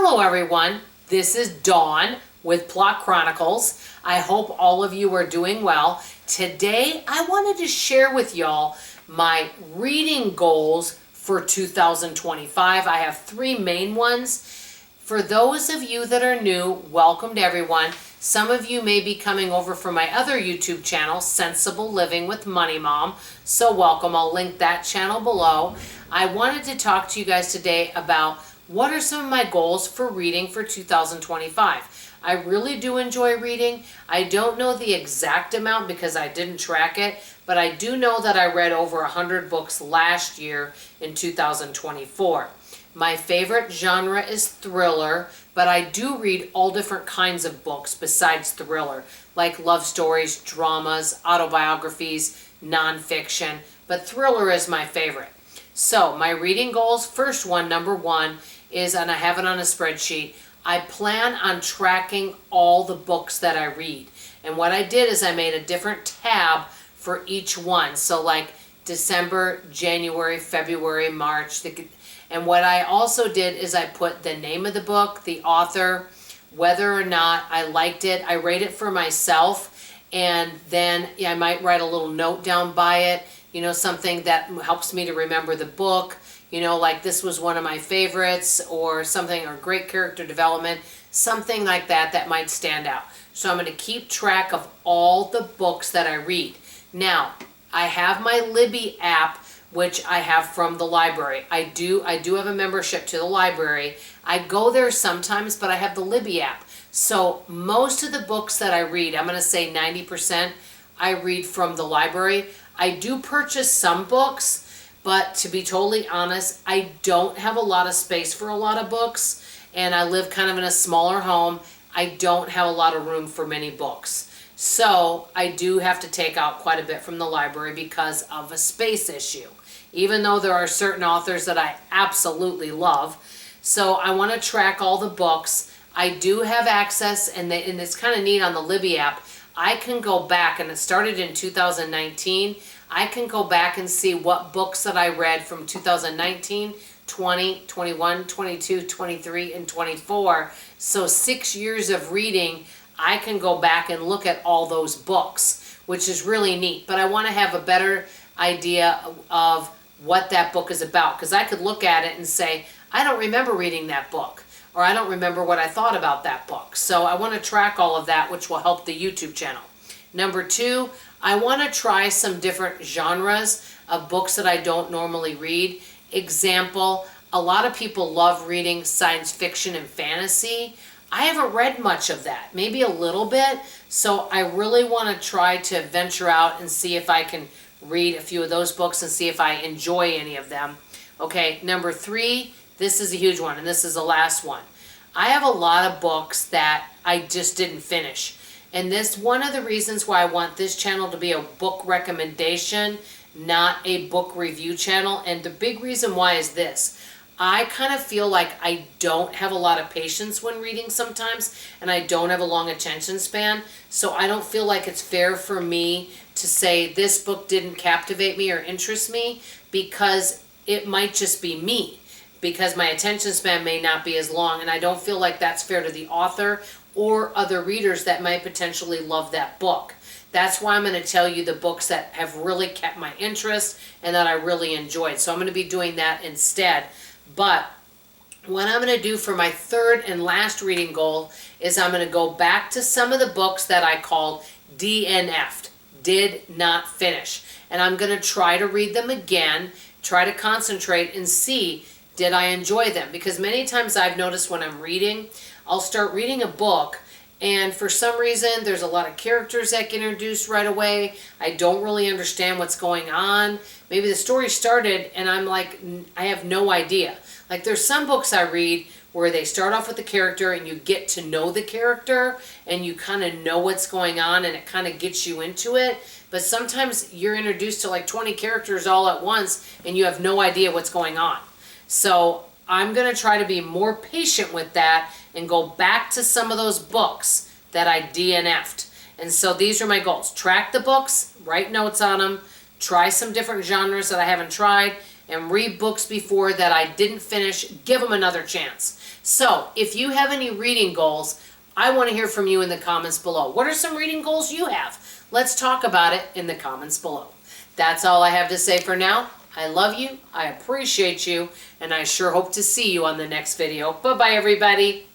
Hello everyone, this is Dawn with Plot Chronicles. I hope all of you are doing well. Today I wanted to share with y'all my reading goals for 2025. I have three main ones. For those of you that are new, welcome to everyone. Some of you may be coming over from my other YouTube channel, Sensible Living with Money Mom. So welcome, I'll link that channel below. I wanted to talk to you guys today about what are some of my goals for reading for 2025. I really do enjoy reading. I don't know the exact amount because I didn't track it, but I do know that I read over 100 books last year in 2024. My favorite genre is thriller, but I do read all different kinds of books besides thriller, like love stories, dramas, autobiographies, nonfiction, but thriller is my favorite. So my reading goals, first one, number one, is, and I have it on a spreadsheet, I plan on tracking all the books that I read. And what I did is I made a different tab for each one. So like December, January, February, March. And what I also did is I put the name of the book, the author, whether or not I liked it. I rate it for myself, and then I might write a little note down by it, you know, something that helps me to remember the book, you know, like this was one of my favorites, or something, or great character development, something like that that might stand out. So I'm going to keep track of all the books that I read. Now, I have my Libby app, which I have from the library. I do have a membership to the library. I go there sometimes, but I have the Libby app. So most of the books that I read, I'm going to say 90%, I read from the library. I do purchase some books, but to be totally honest, I don't have a lot of space for a lot of books, and I live kind of in a smaller home. I don't have a lot of room for many books. So I do have to take out quite a bit from the library because of a space issue, even though there are certain authors that I absolutely love. So I want to track all the books. I do have access, and it's kind of neat on the Libby app. I can go back, and it started in 2019. I can go back and see what books that I read from 2019, 20, 21, 22, 23, and 24. So 6 years of reading, I can go back and look at all those books, which is really neat. But I want to have a better idea of what that book is about, because I could look at it and say, I don't remember reading that book, or I don't remember what I thought about that book. So I want to track all of that, which will help the YouTube channel. Number two, I want to try some different genres of books that I don't normally read. Example, a lot of people love reading science fiction and fantasy. I haven't read much of that, maybe a little bit. So I really want to try to venture out and see if I can read a few of those books and see if I enjoy any of them. Okay, number three, this is a huge one, and this is the last one. I have a lot of books that I just didn't finish. And this, one of the reasons why I want this channel to be a book recommendation, not a book review channel. And the big reason why is this. I kind of feel like I don't have a lot of patience when reading sometimes, and I don't have a long attention span. So I don't feel like it's fair for me to say this book didn't captivate me or interest me, because it might just be me, because my attention span may not be as long, and I don't feel like that's fair to the author or other readers that might potentially love that book. That's why I'm going to tell you the books that have really kept my interest and that I really enjoyed. So I'm going to be doing that instead. But what I'm going to do for my third and last reading goal is I'm going to go back to some of the books that I called DNF'd, did not finish. And I'm going to try to read them again, try to concentrate and see, did I enjoy them? Because many times I've noticed when I'm reading, I'll start reading a book, and for some reason there's a lot of characters that get introduced right away. I don't really understand what's going on. Maybe the story started and I'm like, I have no idea. Like there's some books I read where they start off with the character and you get to know the character and you kind of know what's going on and it kind of gets you into it. But sometimes you're introduced to like 20 characters all at once and you have no idea what's going on. So I'm going to try to be more patient with that and go back to some of those books that I DNF'd. And so these are my goals. Track the books, write notes on them, try some different genres that I haven't tried, and read books before that I didn't finish. Give them another chance. So if you have any reading goals, I want to hear from you in the comments below. What are some reading goals you have? Let's talk about it in the comments below. That's all I have to say for now. I love you, I appreciate you, and I sure hope to see you on the next video. Bye-bye, everybody.